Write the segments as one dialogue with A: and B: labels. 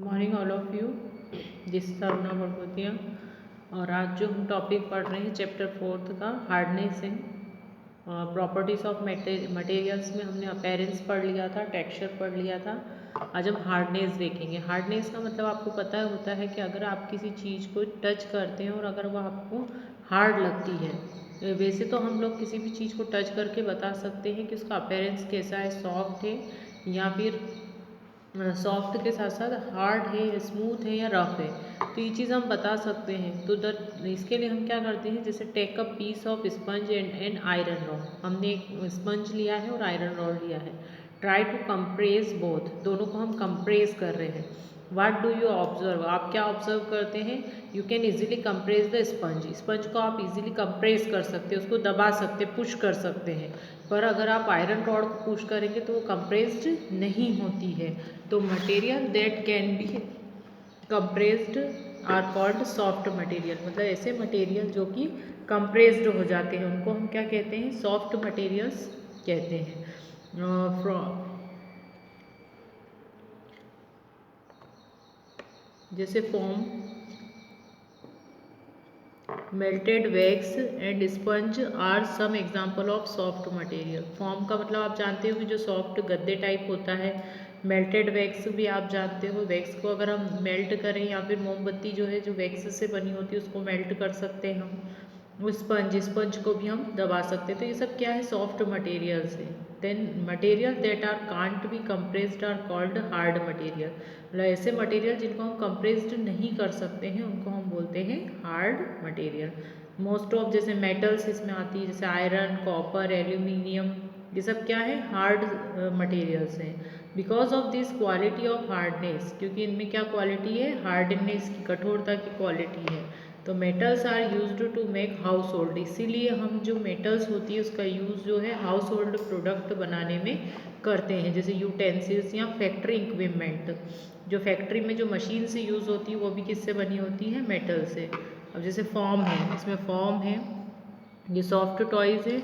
A: Morning all of you. This is Aruna Bharpotiya और आज जो हम टॉपिक पढ़ रहे हैं चैप्टर 4 का hardness in properties of materials में हमने अपीयरेंस पढ़ लिया था, टेक्सचर पढ़ लिया था। आज हम हार्डनेस देखेंगे। हार्डनेस का मतलब आपको पता होता है कि अगर आप किसी चीज़ को टच करते हैं और अगर वह आपको हार्ड लगती है। वैसे तो हम लोग किसी भी चीज़ को टच करके बता सकते हैं कि उसका अपीयरेंस कैसा है, सॉफ्ट है या फिर सॉफ्ट के साथ साथ हार्ड है, स्मूथ है या रफ है, तो ये चीज़ हम बता सकते हैं। तो इसके लिए हम क्या करते हैं, जैसे take a piece of sponge and iron rod. हमने एक स्पंज लिया है और आयरन रॉड लिया है। ट्राई टू कंप्रेस बोथ, दोनों को हम कंप्रेस कर रहे हैं। व्हाट डू यू ऑब्जर्व, आप क्या ऑब्जर्व करते हैं? You can easily compress the sponge, sponge को आप इजीली कंप्रेस कर सकते हैं, उसको दबा सकते, पुश कर सकते हैं। पर अगर आप आयरन रॉड को पुश करेंगे तो वो कंप्रेस्ड नहीं होती है। तो material that can be compressed are called soft material, मतलब ऐसे मटेरियल जो कि कंप्रेस्ड हो जाते हैं उनको हम क्या कहते हैं? सॉफ्ट मटेरियल्स कहते हैं। जैसे foam, melted wax and sponge are some example of soft material. Form का मतलब आप जानते हो कि जो सॉफ्ट गद्दे टाइप होता है। मेल्टेड वैक्स भी आप जानते हो, वैक्स को अगर हम मेल्ट करें या फिर मोमबत्ती जो है जो वैक्स से बनी होती है उसको मेल्ट कर सकते हैं हम। वो स्पंज को भी हम दबा सकते हैं। तो ये सब क्या है? सॉफ्ट मटेरियल्स है। Then material that are can't be compressed are called hard material, मतलब ऐसे मटेरियल जिनको हम कंप्रेस्ड नहीं कर सकते हैं उनको हम बोलते हैं हार्ड मटेरियल। मोस्ट ऑफ जैसे मेटल्स इसमें आती है, जैसे आयरन, कॉपर, एल्यूमिनियम, ये सब क्या है? हार्ड मटेरियल्स हैं। Because of this quality of hardness, क्योंकि इनमें क्या क्वालिटी है? हार्डनेस की, कठोरता की क्वालिटी है। तो metals are used to make household, इसीलिए हम जो मेटल्स होती है उसका यूज़ जो है हाउस होल्ड प्रोडक्ट बनाने में करते हैं, जैसे यूटेंसिल्स या फैक्ट्री इक्विपमेंट। जो फैक्ट्री में जो मशीन से यूज़ होती है वो भी किससे बनी होती है? मेटल से। अब जैसे फॉर्म है, इसमें फॉर्म है, ये सॉफ्ट टॉयज़ है,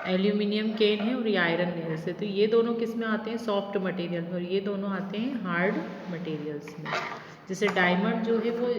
A: एल्यूमिनियम केन है और ये आयरन नेल्स है। तो ये दोनों किस में आते हैं? सॉफ्ट मटेरियल में, और ये दोनों आते हैं हार्ड मटेरियल्स में। जैसे डायमंड जो है वो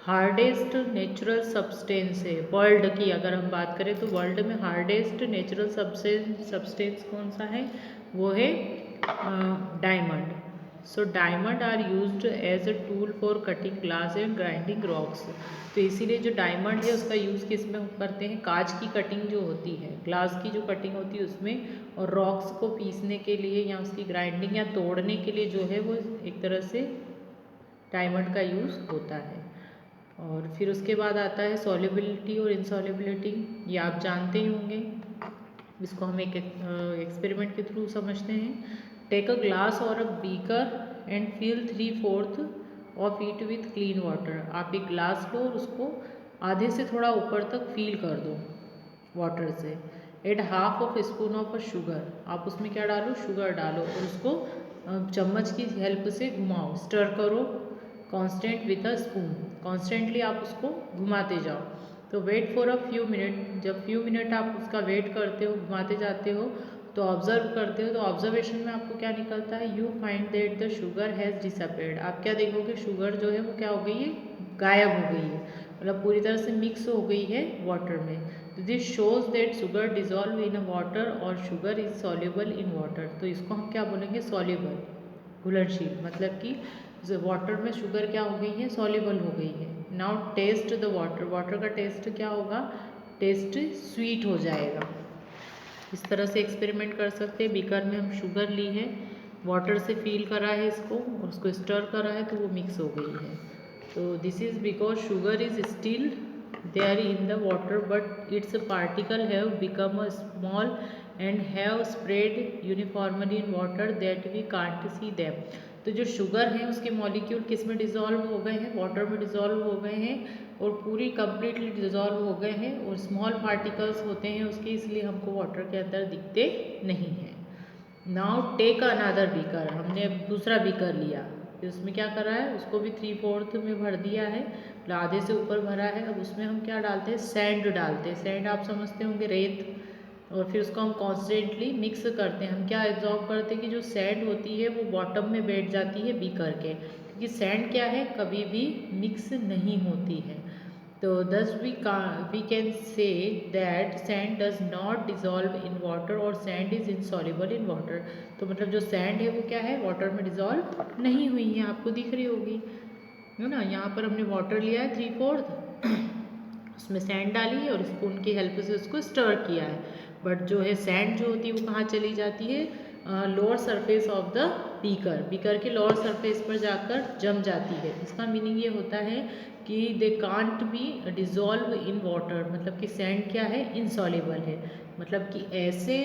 A: हार्डेस्ट नेचुरल सब्सटेंस है वर्ल्ड की। अगर हम बात करें तो वर्ल्ड में हार्डेस्ट नेचुरल सब्सटेंस कौन सा है? वो है diamond. So diamond are used as a tool for cutting glass and grinding rocks. तो इसीलिए जो डायमंड है उसका यूज़ किस में करते हैं? कांच की कटिंग जो होती है, ग्लास की जो कटिंग होती है उसमें, और रॉक्स को पीसने के लिए या उसकी ग्राइंडिंग या तोड़ने के लिए जो है वो एक तरह से डायमंड का यूज़ होता है। और फिर उसके बाद आता है सॉल्युबिलिटी और इनसॉल्युबिलिटी, ये आप जानते ही होंगे, इसको हम एक एक्सपेरिमेंट के थ्रू समझते हैं। टेक अ ग्लास और a beaker and fill 3/4 of it with clean water. आप एक ग्लास लो और उसको आधे से थोड़ा ऊपर तक फील कर दो वाटर से। Add half of spoon of a sugar, आप उसमें क्या डालो? शुगर डालो और उसको चम्मच की हेल्प से घुमाओ, स्टर करो constant with a spoon. Constantly आप उसको घुमाते जाओ। तो wait for a few minute, जब फ्यू मिनट आप उसका वेट करते हो, घुमाते जाते हो, तो ऑब्जर्व करते हो, तो ऑब्जर्वेशन में आपको क्या निकलता है? You find that the sugar has disappeared. आप क्या देखोगे? शुगर जो है वो क्या हो गई है? गायब हो गई है, मतलब पूरी तरह से मिक्स हो गई है वाटर में। तो this shows that sugar dissolve in a water और sugar is soluble in water. तो इसको हम क्या बोलेंगे? सॉल्युबल, घुलनशील, मतलब कि वाटर में शुगर क्या हो गई है? सॉल्युबल हो गई है। Now taste the water, water का टेस्ट क्या होगा? टेस्ट स्वीट हो जाएगा। इस तरह से एक्सपेरिमेंट कर सकते हैं। बीकर में हम शुगर ली है, वाटर से फील करा है इसको और उसको स्टर करा है तो वो मिक्स हो गई है। तो this is because sugar is still there in the water but it's particle have become a small and have spread uniformly in water that we can't see them. तो जो शुगर है उसके मॉलिक्यूल किस में डिजॉल्व हो गए हैं? Water में डिजॉल्व हो गए हैं और पूरी कंप्लीटली डिजॉल्व हो गए हैं, और स्मॉल पार्टिकल्स होते हैं उसके, इसलिए हमको वाटर के अंदर दिखते नहीं हैं। नाउ टेक अनदर बीकर, हमने अब दूसरा बीकर लिया, फिर उसमें क्या करा है? उसको भी 3/4 में भर दिया है, आधे से ऊपर भरा है। अब उसमें हम क्या डालते हैं? सैंड डालते हैं। सैंड आप समझते होंगे, रेत। और फिर उसको हम कॉन्स्टेंटली मिक्स करते हैं। हम क्या एब्जॉर्ब करते हैं कि जो सैंड होती है वो बॉटम में बैठ जाती है बीकर के, क्योंकि सैंड क्या है, कभी भी मिक्स नहीं होती है। तो thus we can say that sand does not dissolve in water और sand is insoluble in water। तो मतलब जो सैंड है वो क्या है, वाटर में डिजॉल्व नहीं हुई है, आपको दिख रही होगी है ना। यहाँ पर हमने वाटर लिया है 3/4, उसमें सैंड डाली है और स्पून की हेल्प से उसको स्टर किया है। बट जो है सैंड जो होती है वो कहाँ चली जाती है, lower surface of the beaker, beaker के लोअर सरफेस पर जाकर जम जाती है। इसका मीनिंग ये होता है कि they can't be dissolve in water, मतलब कि सैंड क्या है, इनसॉल्युबल है। मतलब कि ऐसे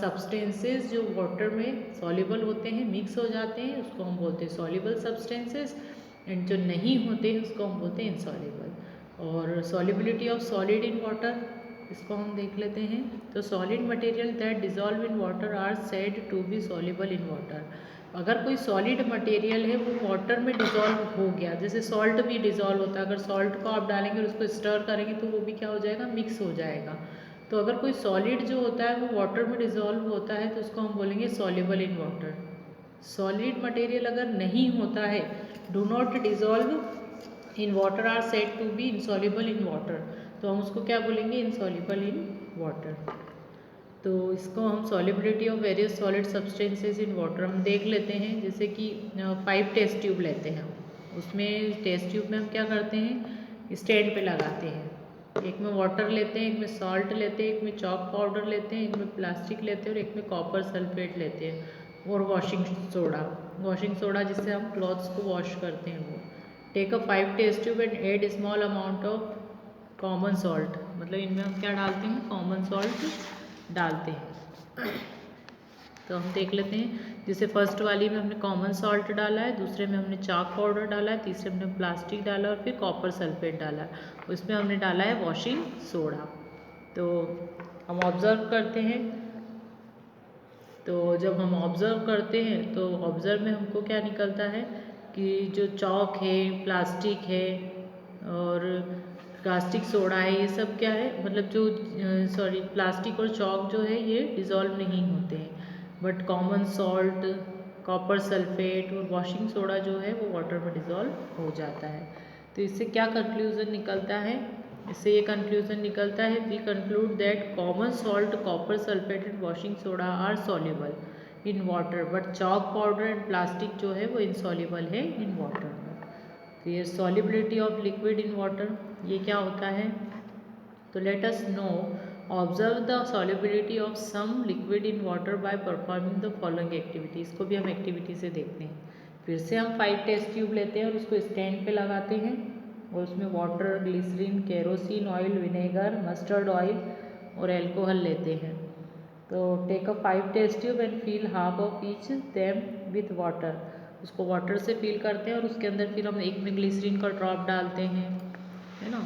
A: सब्सटेंसेस जो वाटर में सॉल्युबल होते हैं, मिक्स हो जाते हैं, उसको हम बोलते हैं सॉल्युबल सब्सटेंसेस, एंड जो नहीं होते हैं उसको हम बोलते हैं इनसॉल्युबल। और solubility of solid in water, इसको हम देख लेते हैं। तो solid material that dissolve in water are said to be soluble in water. अगर कोई सॉलिड मटेरियल है वो वाटर में डिजॉल्व हो गया, जैसे सॉल्ट भी डिजॉल्व होता है, अगर सॉल्ट को आप डालेंगे और उसको स्टर करेंगे तो वो भी क्या हो जाएगा, मिक्स हो जाएगा। तो अगर कोई सॉलिड जो होता है वो वाटर में डिजॉल्व होता है तो उसको हम बोलेंगे soluble in water. Solid material अगर नहीं होता है, do not dissolve in water are said to be insoluble in water, तो हम उसको क्या बोलेंगे, इनसॉल्युबल इन वाटर। तो इसको हम solubility of various solid substances in water हम देख लेते हैं। जैसे कि 5 टेस्ट ट्यूब लेते हैं हम, उसमें टेस्ट ट्यूब में हम क्या करते हैं, स्टैंड पे लगाते हैं। एक में वाटर लेते हैं, एक में सॉल्ट लेते हैं, एक में चॉक पाउडर लेते हैं, एक में प्लास्टिक लेते हैं और एक में कॉपर सल्फेट लेते हैं और वॉशिंग सोडा जिससे हम क्लॉथ्स को वॉश करते हैं वो। Take a 5 test tube and add small amount of common salt, मतलब इनमें हम क्या डालते हैं, कॉमन सॉल्ट डालते हैं। तो हम देख लेते हैं, जैसे फर्स्ट वाली में हमने कॉमन सॉल्ट डाला है, दूसरे में हमने चाक पाउडर डाला है, तीसरे में हमने प्लास्टिक डाला और फिर कॉपर सल्फेट डाला है, उसमें हमने डाला है वॉशिंग सोडा। तो हम ऑब्ज़र्व करते हैं, तो जब हम ऑब्ज़र्व करते हैं तो ऑब्ज़र्व में हमको क्या निकलता है कि जो चॉक है, प्लास्टिक है और प्लास्टिक सोडा है, ये सब क्या है, मतलब जो प्लास्टिक और चॉक जो है ये डिज़ोल्व नहीं होते हैं, but common salt, copper sulphate और वॉशिंग सोडा जो है वो वाटर में डिज़ोल्व हो जाता है। तो इससे क्या कंक्लूज़न निकलता है, इससे ये कंक्लूजन निकलता है, we conclude that common salt, copper sulphate and washing soda are soluble in water, but chalk powder and plastic जो है वो इनसॉल्युबल है इन वाटर में। फिर solubility of liquid in water, ये क्या होता है, तो let us know, observe the solubility of some liquid in water by performing the following activity, इसको भी हम एक्टिविटी से देखते हैं। फिर से हम 5 टेस्ट ट्यूब लेते हैं और उसको स्टैंड पे लगाते हैं और उसमें water, glycerine, kerosene oil, vinegar, mustard oil और अल्कोहल लेते हैं। तो take a 5 test tube and fill half of each them with water, उसको वाटर से फिल करते हैं और उसके अंदर फिर हम एक में ग्लिसरीन का ड्रॉप डालते हैं, है ना,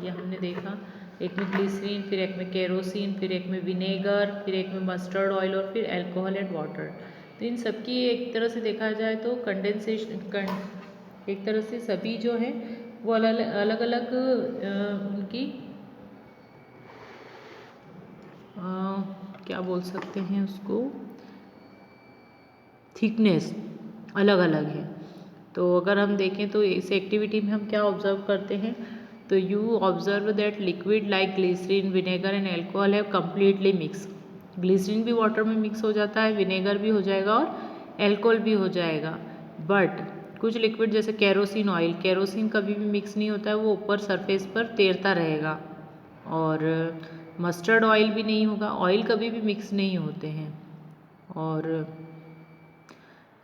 A: ये हमने देखा। एक में ग्लिसरीन, फिर एक में केरोसिन, फिर एक में विनेगर, फिर एक में मस्टर्ड ऑयल और फिर अल्कोहल एंड वाटर। तो इन सबकी एक तरह से देखा जाए तो कंडेंसेशन, एक तरह से सभी जो है वो अलग अलग उनकी क्या बोल सकते हैं उसको, थिकनेस अलग अलग है। तो अगर हम देखें तो इस एक्टिविटी में हम क्या ऑब्जर्व करते हैं, तो you observe that liquid like glycerine, vinegar and alcohol have completely mix, glycerine भी वाटर में मिक्स हो जाता है, विनेगर भी हो जाएगा और अल्कोहल भी हो जाएगा। बट कुछ लिक्विड जैसे केरोसिन ऑयल, केरोसिन कभी भी मिक्स नहीं होता है, वो ऊपर सरफेस पर तैरता रहेगा। और मस्टर्ड ऑयल भी नहीं होगा, ऑयल कभी भी मिक्स नहीं होते हैं। और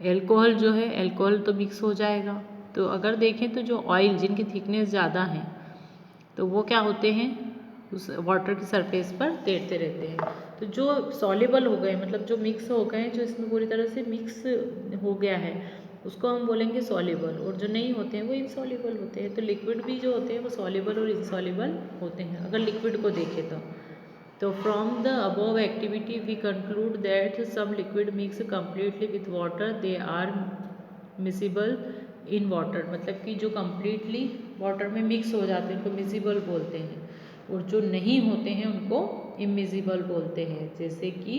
A: अल्कोहल जो है, अल्कोहल तो मिक्स हो जाएगा। तो अगर देखें तो जो ऑयल जिनकी थिकनेस ज़्यादा है तो वो क्या होते हैं, उस वाटर की सरफेस पर तैरते रहते हैं। तो जो सॉल्युबल हो गए, मतलब जो मिक्स हो गए, जो इसमें पूरी तरह से मिक्स हो गया है, उसको हम बोलेंगे सॉल्युबल, और जो नहीं होते हैं वो इनसॉल्युबल होते हैं। तो लिक्विड भी जो होते हैं वो सॉल्युबल और इनसॉल्युबल होते हैं अगर लिक्विड को देखें तो from the above activity we conclude that some liquid mix completely with water they are miscible in water, मतलब कि जो कम्प्लीटली वाटर में मिक्स हो जाते हैं उनको मिसिबल बोलते हैं, और जो नहीं होते हैं उनको इमिजिबल बोलते हैं, जैसे कि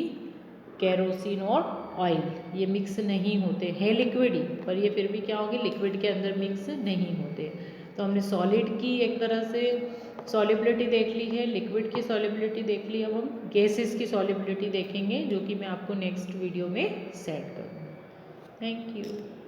A: केरोसिन और ऑयल, ये मिक्स नहीं होते हैं लिक्विड ही, पर ये फिर भी क्या होगी, लिक्विड के अंदर मिक्स नहीं होते। तो हमने सॉलिड की एक तरह से सॉलिबिलिटी देख ली है, लिक्विड की सॉलिबिलिटी देख ली, अब हम गैसेस की सॉलिबिलिटी देखेंगे, जो कि मैं आपको नेक्स्ट वीडियो में सेट करूँगी। Thank you.